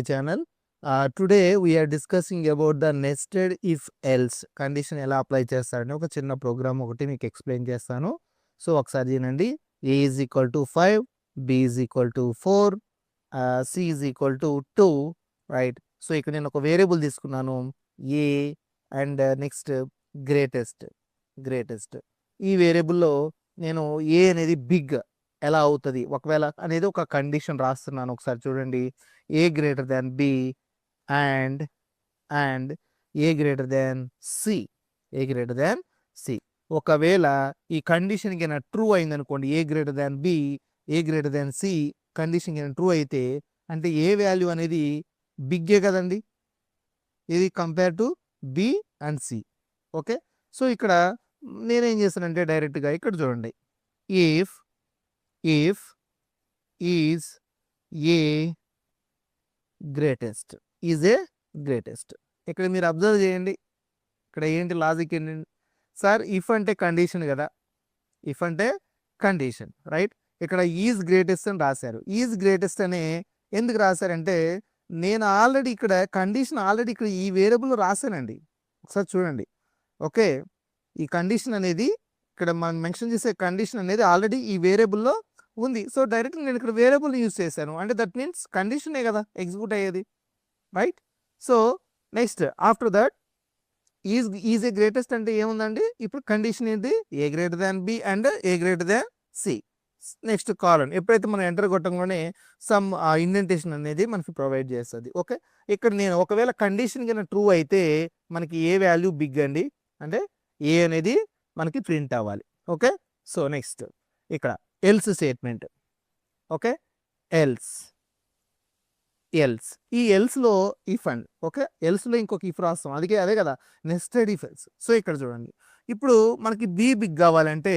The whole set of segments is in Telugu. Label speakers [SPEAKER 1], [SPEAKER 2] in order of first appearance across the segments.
[SPEAKER 1] channel. Today we are discussing about the nested if else condition ఎలా అప్లై చేస్తారని ఒక చిన్న ప్రోగ్రామ్ ఒకటి మీకు ఎక్స్ప్లెయిన్ చేస్తాను. సో ఒకసారి వినండి. a is equal to 5, b is equal to 4, c is equal to 2, right. So ఇక్కడ నేను ఒక వేరియబుల్ తీసుకున్నాను a అండ్ నెక్స్ట్ గ్రేటెస్ట్ ఈ వేరియబుల్లో నేను a అనేది బిగ్ ఎలా అవుతుంది ఒకవేళ అనేది ఒక కండిషన్ రాస్తున్నాను. ఒకసారి చూడండి. a greater than b and a greater than c ఒకవేళ ఈ కండిషన్ కింద ట్రూ అయింది అనుకోండి, a greater than b, a greater than c condition కింద ట్రూ అయితే అంటే ఏ వాల్యూ అనేది బిగ్గే కదండి ఇది compare to b and c. Okay, so ఇక్కడ నేనేం చేస్తానంటే డైరెక్ట్గా ఇక్కడ చూడండి. if ఈజ్ ఏ గ్రేటెస్ట్ ఇక్కడ మీరు అబ్జర్వ్ చేయండి. ఇక్కడ ఏంటి లాజిక్ ఏంటండి సార్, ఇఫ్ అంటే కండిషన్ కదా, ఇఫ్ అంటే కండిషన్, రైట్. ఇక్కడ ఈజ్ గ్రేటెస్ట్ అని రాశారు. ఈజ్ గ్రేటెస్ట్ అని ఎందుకు రాశారంటే నేను ఆల్రెడీ ఇక్కడ కండిషన్ ఆల్రెడీ ఇక్కడ ఈ వేరియబుల్ రాశానండి. ఒకసారి చూడండి. ఓకే, ఈ కండిషన్ అనేది ఇక్కడ మనం మెన్షన్ చేసే కండిషన్ అనేది ఆల్రెడీ ఈ వేరియబుల్లో ఉంది. సో డైరెక్ట్ నేను ఇక్కడ వేరియబుల్ యూజ్ చేశాను అంటే దట్ మీన్స్ కండిషనే కదా ఎగ్జిక్యూట్ అయ్యేది, right. So next after that is a greatest అంటే ఏముందండి, ఇప్పుడు కండిషన్ ఏంటి, a greater than b and a greater than c. Next colon ఎప్పుడైతే మనం ఎంటర్ కొట్టంగానే సమ్ ఇండెంటేషన్ అనేది మనకి ప్రొవైడ్ చేస్తుంది. ఓకే, ఇక్కడ నేను ఒకవేళ కండిషన్ కింద ట్రూ అయితే మనకి ఏ వాల్యూ బిగ్ అండి, అంటే ఏ అనేది మనకి ప్రింట్ అవ్వాలి. ఓకే, సో నెక్స్ట్ ఇక్కడ ఎల్స్ స్టేట్మెంట్. ఓకే, ఎల్స్ ఈ ఎల్స్లో ఇఫ్ అండ్ ఓకే, ఎల్స్లో ఇంకొక ఇఫ్ రాస్తాం, అదే కదా నెస్టెడ్ ఇఫ్ ఎల్స్. సో ఇక్కడ చూడండి, ఇప్పుడు మనకి బి బిగ్ కావాలంటే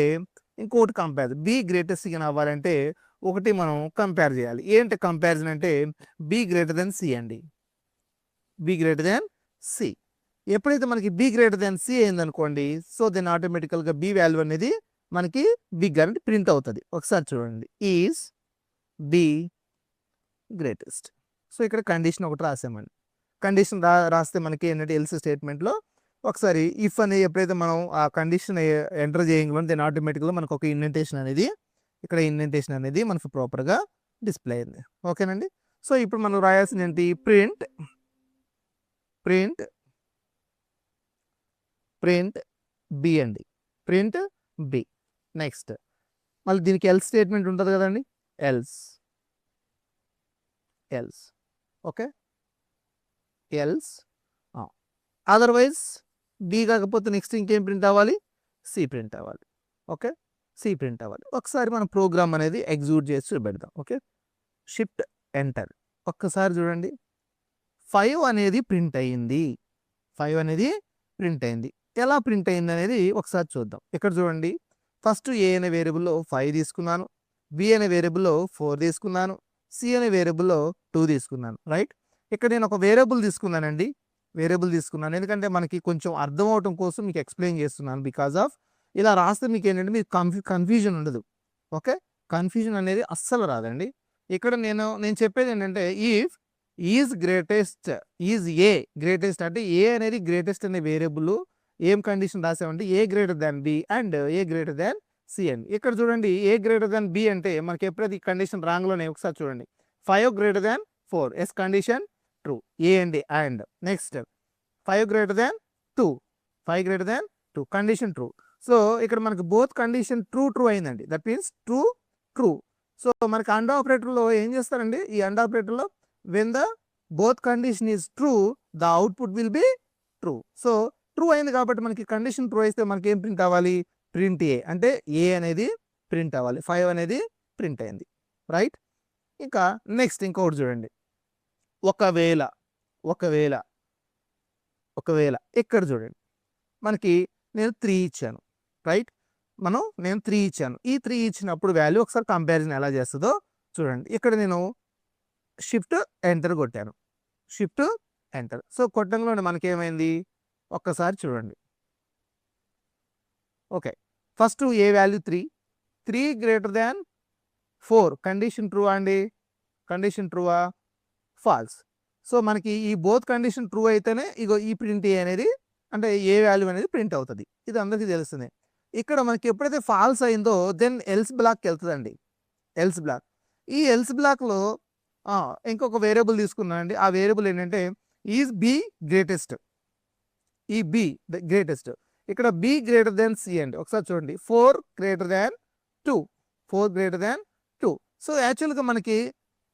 [SPEAKER 1] ఇంకొకటి కంపేర్, బి గ్రేటెస్ట్ అవ్వాలంటే ఒకటి మనం కంపేర్ చేయాలి. ఏంటి కంపారిజన్ అంటే బి గ్రేటర్ దెన్ సి అండి, బి గ్రేటర్ దెన్ సి. ఎప్పుడైతే మనకి బి గ్రేటర్ దెన్ సి అయిందనుకోండి, సో దెన్ ఆటోమేటికల్గా బి వాల్యూ అనేది మనకి బిగ్ అనేది ప్రింట్ అవుతుంది. ఒకసారి చూడండి, ఈజ్ బి గ్రేటెస్ట్. సో ఇక్కడ కండిషన్ ఒకటి రాసామండి. కండిషన్ రాస్తే మనకి ఏంటంటే ఎల్స్ స్టేట్మెంట్లో ఒకసారి ఇఫ్ అనేది ఎప్పుడైతే మనం ఆ కండిషన్ ఎంటర్ చేయగలం దెన్ ఆటోమేటిక్గా మనకు ఒక ఇండెంటేషన్ అనేది ఇక్కడ ఇండెంటేషన్ అనేది మనకు ప్రాపర్గా డిస్ప్లే అయింది. ఓకేనండి. సో ఇప్పుడు మనం రాయాల్సింది ఏంటి, ప్రింట్ బి అండి, ప్రింట్ బి. నెక్స్ట్ మళ్ళీ దీనికి ఎల్స్ స్టేట్మెంట్ ఉంటుంది కదండి, else. Okay, else otherwise B కాకపోతే నెక్స్ట్ ఇంకేం ప్రింట్ అవ్వాలి, సి ప్రింట్ అవ్వాలి. ఓకే, సి ప్రింట్ అవ్వాలి. ఒకసారి మనం ప్రోగ్రామ్ అనేది ఎగ్జిక్యూట్ చేసి చూపెడదాం. Okay, shift enter. ఒక్కసారి చూడండి, 5 అనేది ప్రింట్ అయ్యింది. ఎలా ప్రింట్ అయింది అనేది ఒకసారి చూద్దాం. ఇక్కడ చూడండి, ఫస్ట్ ఏ అనే వేరియబుల్లో 5 తీసుకున్నాను, బి అనే వేరియబుల్లో 4 తీసుకున్నాను, సి అనే వేరియబుల్లో 2 తీసుకున్నాను, రైట్. ఇక్కడ నేను ఒక వేరియబుల్ తీసుకున్నానండి, ఎందుకంటే మనకి కొంచెం అర్థం అవటం కోసం మీకు ఎక్స్ప్లెయిన్ చేస్తున్నాను. బికాజ్ ఆఫ్ ఇలా రాస్తే మీకు ఏంటంటే మీకు కన్ఫ్యూజన్ ఉండదు. ఓకే, కన్ఫ్యూజన్ అనేది అస్సలు రాదండి. ఇక్కడ నేను చెప్పేది ఏంటంటే ఇఫ్ ఈజ్ ఏ గ్రేటెస్ట్ అంటే ఏ అనేది గ్రేటెస్ట్ అనే వేరియబుల్ ఏం కండిషన్ రాసామంటే a greater than b and a greater than c అండి. ఇక్కడ చూడండి, ఏ గ్రేటర్ దాన్ బి అంటే మనకి ఎప్పుడైతే ఈ కండిషన్ రాంగ్లోనే ఒకసారి చూడండి, 5 greater than 4 yes condition true, ఏ అండి. And next 5 greater than 2 condition true. So ఇక్కడ మనకి బోత్ కండిషన్ ట్రూ అయిందండి, దట్ మీన్స్ ట్రూ. సో మనకి అండ్ ఆపరేటర్లో ఏం చేస్తారండి, ఈ అండ్ ఆపరేటర్లో when the both condition is true the output will be true. So true అయింది కాబట్టి మనకి కండిషన్ ట్రూ అయితే మనకి ఏం ప్రింట్ అవ్వాలి, ప్రింట్ ఏ అంటే ఏ అనేది ప్రింట్ అవ్వాలి. 5 అనేది ప్రింట్ అయింది, రైట్. ఇంకా నెక్స్ట్ ఇంకొకటి చూడండి, ఒకవేళ ఇక్కడ చూడండి, మనకి నేను 3 ఇచ్చాను, రైట్. నేను 3 ఇచ్చాను. ఈ 3 ఇచ్చినప్పుడు వాల్యూ ఒకసారి కంపారిజన్ ఎలా చేస్తుందో చూడండి. ఇక్కడ నేను షిఫ్ట్ ఎంటర్ కొట్టాను, సో కొట్టంలోనే మనకి ఏమైంది ఒక్కసారి చూడండి. Okay, first a value 3 greater than 4 condition true అండి, కండిషన్ ట్రూవా ఫాల్స్. సో మనకి ఈ బోత్ కండిషన్ ట్రూ అయితేనే ఇగో ఈ ప్రింట్ ఏ అనేది అంటే ఏ వాల్యూ అనేది ప్రింట్ అవుతుంది. ఇది అందరికీ తెలుస్తుంది. ఇక్కడ మనకి ఎప్పుడైతే ఫాల్స్ అయిందో దెన్ ఎల్స్ బ్లాక్కి వెళ్తుందండి. Else black. ఈ ఎల్స్ బ్లాక్లో ఇంకొక వేరియబుల్ తీసుకున్నానండి. ఆ వేరియబుల్ ఏంటంటే ఈజ్ బి గ్రేటెస్ట్. ఈ బి గ్రేటెస్ట్. ఇక్కడ బి గ్రేటర్ దాన్ సి అండి. ఒకసారి చూడండి 4 గ్రేటర్ దాన్ 2. 4 greater than 2. సో యాక్చువల్గా మనకి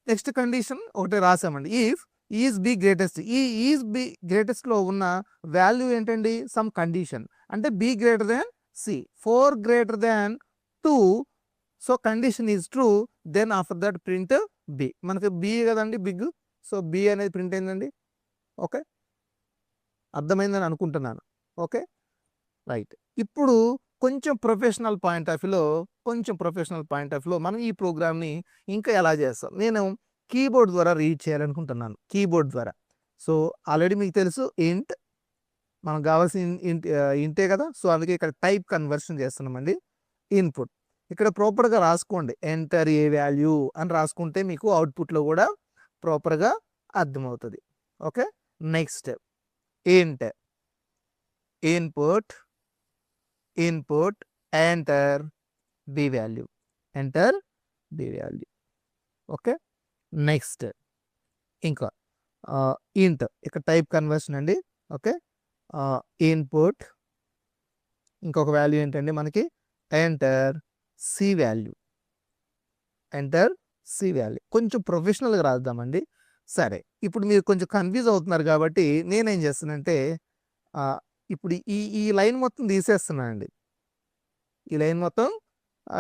[SPEAKER 1] నెక్స్ట్ కండిషన్ ఒకటి రాసామండి. If is b greatest. ఈ ఈజ్ బి గ్రేటెస్ట్లో ఉన్న వాల్యూ ఏంటండి? Some condition. అంటే b greater than c. 4 greater than 2. So condition is true. Then after that print b. మనకి బి కదండి బిగ్. సో బి అనేది ప్రింట్ అయిందండి. ఓకే, అర్థమైందని అనుకుంటున్నాను. Okay, right. ఇప్పుడు కొంచెం ప్రొఫెషనల్ పాయింట్ ఆఫ్ వ్యూలో మనం ఈ ప్రోగ్రామ్ని ఇంకా ఎలా చేస్తాం? నేను కీబోర్డ్ ద్వారా రీడ్ చేయాలనుకుంటున్నాను. కీబోర్డ్ ద్వారా. సో ఆల్రెడీ మీకు తెలుసు ఇంట్ మనకు కావాల్సిన ఇంటే కదా. సో అందుకే ఇక్కడ టైప్ కన్వర్షన్ చేస్తున్నామండి. ఇన్పుట్ ఇక్కడ ప్రాపర్గా రాసుకోండి. ఎంటర్ ఏ వాల్యూ అని రాసుకుంటే మీకు అవుట్పుట్లో కూడా ప్రాపర్గా అర్థమవుతుంది. Okay, next int input enter B value. Okay, next ఇంకా ఇంట్ ఇక్కడ టైప్ కన్వర్షన్ అండి. ఓకే, ఇన్పుట్ ఇంకొక వాల్యూ ఏంటండి మనకి ఎంటర్ సి వాల్యూ. కొంచెం ప్రొఫెషనల్గా రాద్దామండి. సరే, ఇప్పుడు మీరు కొంచెం కన్ఫ్యూజ్ అవుతున్నారు కాబట్టి నేనేం చేస్తానంటే ఇప్పుడు ఈ లైన్ మొత్తం తీసేస్తున్నానండి. ఈ లైన్ మొత్తం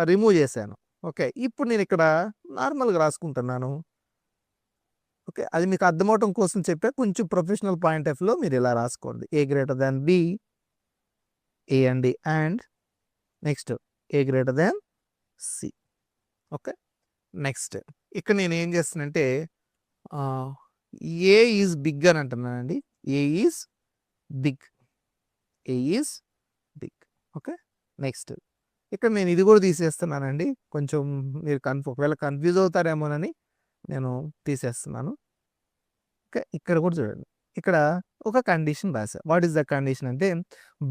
[SPEAKER 1] రిమూవ్ చేశాను. ఓకే, ఇప్పుడు నేను ఇక్కడ నార్మల్గా రాసుకుంటున్నాను. ఓకే, అది మీకు అర్థమవటం కోసం చెప్పే కొంచెం ప్రొఫెషనల్ పాయింట్ ఆఫ్ వ్యూలో మీరు ఇలా రాసుకోండి. ఏ గ్రేటర్ దాన్ బి, ఏ అండి, and next A greater than C. Okay, next ఇక్కడ నేను ఏం చేస్తానంటే ఏ ఈజ్ బిగ్ అని అంటున్నానండి. A is big. Okay, next ఇక్కడ నేను ఇది కూడా తీసేస్తున్నానండి. కొంచెం మీరు ఒకవేళ కన్ఫ్యూజ్ అవుతారేమోనని నేను తీసేస్తున్నాను. ఓకే, ఇక్కడ కూడా చూడండి. ఇక్కడ ఒక కండిషన్ రాసా. వాట్ ఈస్ ద కండిషన్ అంటే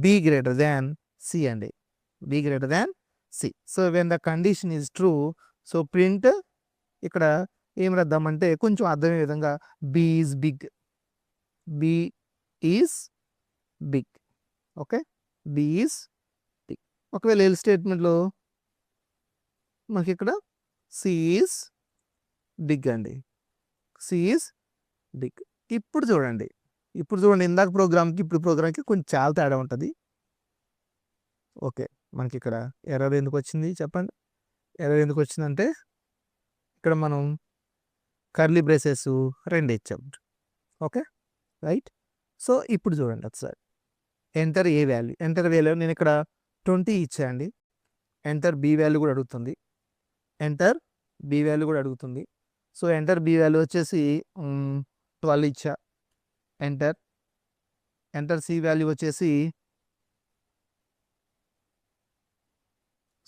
[SPEAKER 1] బి గ్రేటర్ దాన్ సి అండి. B greater than c. So when the condition is true, so print ఇక్కడ ఏం రాద్దామంటే కొంచెం అర్థమయ్యే విధంగా b is big. Okay, b is big. ఒకవేళ ఎల్ స్టేట్మెంట్లో మనకి ఇక్కడ సి ఈజ్ బిగ్ అండి. C is big. ఇప్పుడు చూడండి ఇందాక ప్రోగ్రామ్కి ఇప్పుడు ప్రోగ్రామ్కి కొంచెం చాలా తేడా ఉంటుంది. ఓకే, మనకి ఇక్కడ ఎర్రర్ ఎందుకు వచ్చింది చెప్పండి? ఎర్రర్ ఎందుకు వచ్చిందంటే ఇక్కడ మనం కర్లీ బ్రేసెస్ 2 ఇచ్చాం. Okay, right. సో ఇప్పుడు చూడండి ఒకసారి ఎంటర్ ఏ వాల్యూ. నేను ఇక్కడ 20 ఇచ్చాయండి. ఎంటర్ బి వాల్యూ కూడా అడుగుతుంది. సో ఎంటర్ బి వాల్యూ వచ్చేసి 12 ఇచ్చా. ఎంటర్ సి వాల్యూ వచ్చేసి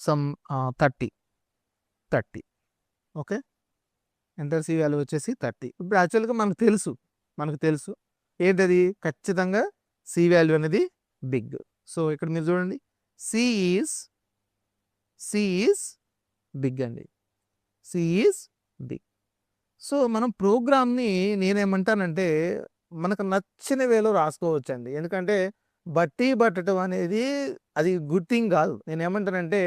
[SPEAKER 1] some 30. Okay, enter C value వచ్చేసి 30. ఇప్పుడు యాక్చువల్గా మనకు తెలుసు ఏంటది? ఖచ్చితంగా సి వాల్యూ అనేది బిగ్. సో ఇక్కడ మీరు చూడండి సి ఈజ్ బిగ్ అండి. C is big. సో మనం ప్రోగ్రామ్ని నేనేమంటానంటే మనకు నచ్చిన వేలో రాసుకోవచ్చండి. ఎందుకంటే బట్టి పట్టడం అనేది అది గుడ్ థింగ్ కాదు. నేనేమంటానంటే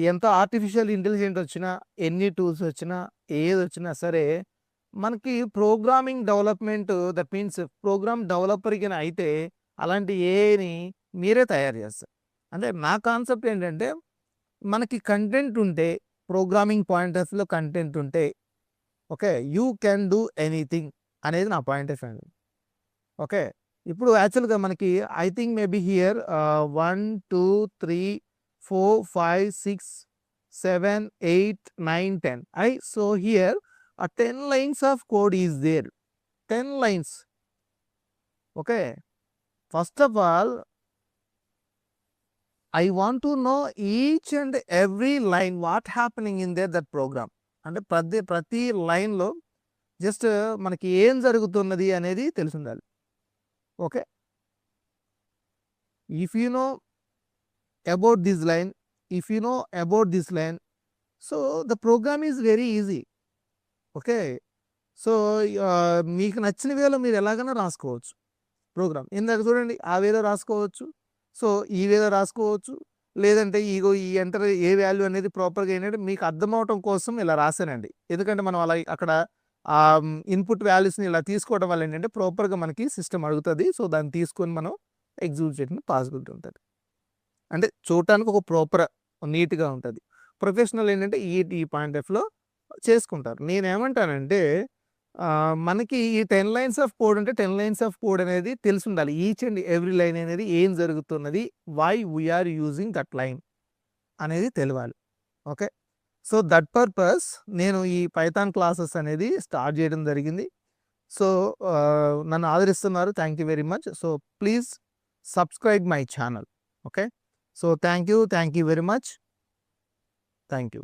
[SPEAKER 1] ఎంత ఆర్టిఫిషియల్ ఇంటెలిజెంట్ వచ్చినా, ఎన్ని టూల్స్ వచ్చినా, ఏది వచ్చినా సరే మనకి programming development, that means program డెవలపర్కి అయితే అలాంటి ఏని మీరే తయారు చేస్తారు. అంటే నా కాన్సెప్ట్ ఏంటంటే మనకి కంటెంట్ ఉంటే, ప్రోగ్రామింగ్ పాయింట్ ఆఫ్ వ్యూలో కంటెంట్ ఉంటే okay you can do anything అనేది నా పాయింట్ ఆఫ్ వ్యూ. ఓకే, ఇప్పుడు యాక్చువల్గా మనకి I think maybe here 1 2 3 4 5 6 7 8 9 10. So here 10 lines of code is there. 10 lines. Okay, first of all I want to know each and every line what happening in there that program. అంటే ప్రతి లైన్లో జస్ట్ మనకి ఏం జరుగుతున్నది అనేది తెలిసుండాలి. Okay. If you know about this line, if you know about this line, so the program is very easy. Okay. So మీకు నచ్చిన వేలో మీరు ఎలాగైనా రాసుకోవచ్చు ప్రోగ్రామ్. ఇందాక చూడండి ఆ వేలో రాసుకోవచ్చు. సో ఈ వేలో రాసుకోవచ్చు. లేదంటే ఇగో ఈ ఎంటర్ ఏ వాల్యూ అనేది ప్రాపర్‌గా ఏంటంటే మీకు అర్థమవ్వటం కోసం ఇలా రాసానండి. ఎందుకంటే మనం అలా అక్కడ ఇన్‌పుట్ వాల్యూస్‌ని ఇలా తీసుకోవడం వల్ల ఏంటంటే ప్రాపర్‌గా మనకి సిస్టమ్ అడుగుతది. సో దాన్ని తీసుకొని మనం ఎగ్జిక్యూట్ చేయడానికి పాసిబిలిటీ ఉంటది. అంటే చూడటానికి ఒక ప్రాపర్ నీట్‌గా ఉంటది. ప్రొఫెషనల్ ఏంటంటే ఈ పాయింట్ ఆఫ్‌లో చేసుకుంటారు. నేనేమంటానంటే మనకి ఈ 10 లైన్స్ ఆఫ్ కోడ్ అంటే 10 లైన్స్ ఆఫ్ కోడ్ అనేది తెలిసుండాలి. ఈచ్ అండ్ ఎవ్రీ లైన్ అనేది ఏం జరుగుతున్నది, why we are using that line అనేది తెలవాలి. ఓకే. సో దట్ పర్పస్ నేను ఈ పైథాన్ క్లాసెస్ అనేది స్టార్ట్ చేయడం జరిగింది. సో నన్ను ఆదరిస్తున్నారు. Thank you very much. So please subscribe my channel. Okay. So thank you very much. Thank you.